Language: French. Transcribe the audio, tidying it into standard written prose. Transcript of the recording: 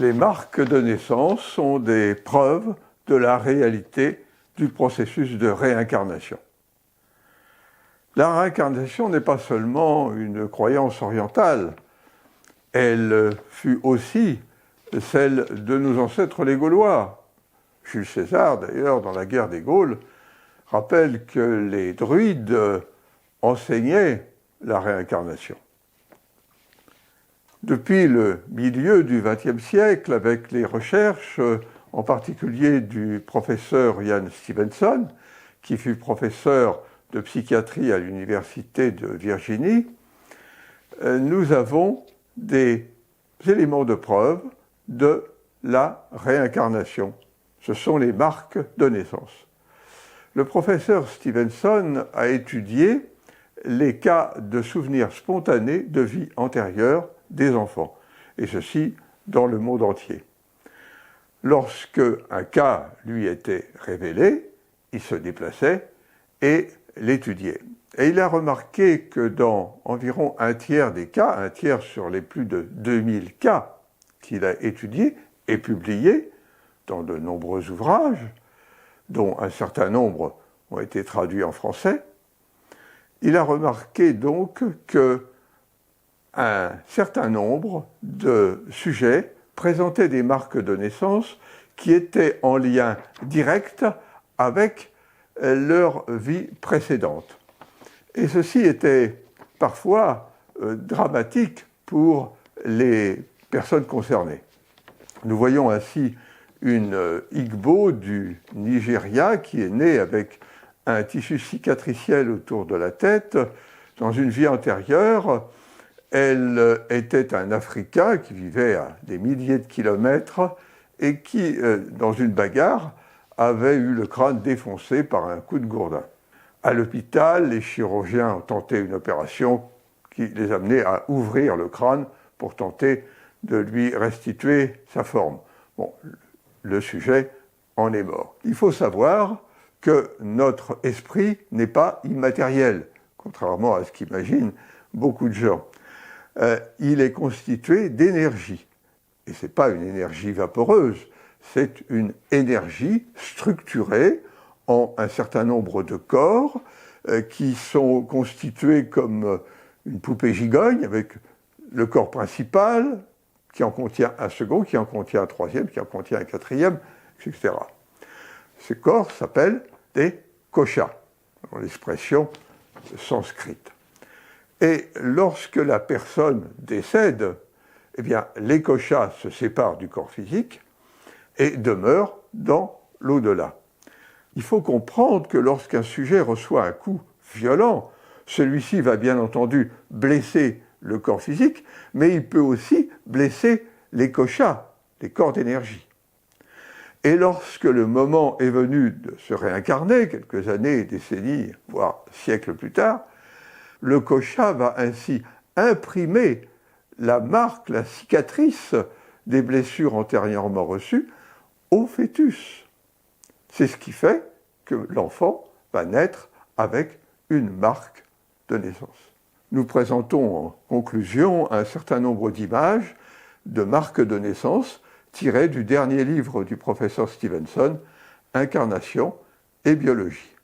Les marques de naissance sont des preuves de la réalité du processus de réincarnation. La réincarnation n'est pas seulement une croyance orientale, elle fut aussi celle de nos ancêtres les Gaulois. Jules César, d'ailleurs, dans la guerre des Gaules, rappelle que les druides enseignaient la réincarnation. Depuis le milieu du XXe siècle, avec les recherches, en particulier du professeur Ian Stevenson, qui fut professeur de psychiatrie à l'Université de Virginie, nous avons des éléments de preuve de la réincarnation. Ce sont les marques de naissance. Le professeur Stevenson a étudié les cas de souvenirs spontanés de vie antérieure des enfants, et ceci dans le monde entier. Lorsque un cas lui était révélé, il se déplaçait et l'étudiait. Et il a remarqué que dans environ un tiers des cas, un tiers sur les plus de 2000 cas qu'il a étudiés et publiés dans de nombreux ouvrages, dont un certain nombre ont été traduits en français, il a remarqué donc qu'un certain nombre de sujets présentaient des marques de naissance qui étaient en lien direct avec leur vie précédente. Et ceci était parfois dramatique pour les personnes concernées. Nous voyons ainsi une Igbo du Nigeria qui est née avec un tissu cicatriciel autour de la tête. Dans une vie antérieure, elle était un Africain qui vivait à des milliers de kilomètres et qui, dans une bagarre, avait eu le crâne défoncé par un coup de gourdin. À l'hôpital, les chirurgiens ont tenté une opération qui les amenait à ouvrir le crâne pour tenter de lui restituer sa forme. Bon, le sujet en est mort. Il faut savoir que notre esprit n'est pas immatériel, contrairement à ce qu'imaginent beaucoup de gens. Il est constitué d'énergie. Et ce n'est pas une énergie vaporeuse, c'est une énergie structurée en un certain nombre de corps qui sont constitués comme une poupée gigogne, avec le corps principal, qui en contient un second, qui en contient un troisième, qui en contient un quatrième, etc. Ces corps s'appellent des koshas, dans l'expression sanscrite. Et lorsque la personne décède, eh bien, les koshas se séparent du corps physique et demeurent dans l'au-delà. Il faut comprendre que lorsqu'un sujet reçoit un coup violent, celui-ci va bien entendu blesser le corps physique, mais il peut aussi blesser les koshas, les corps d'énergie. Et lorsque le moment est venu de se réincarner, quelques années, décennies, voire siècles plus tard, le kosha va ainsi imprimer la marque, la cicatrice des blessures antérieurement reçues au fœtus. C'est ce qui fait que l'enfant va naître avec une marque de naissance. Nous présentons en conclusion un certain nombre d'images de marques de naissance tirées du dernier livre du professeur Stevenson, Incarnation et biologie.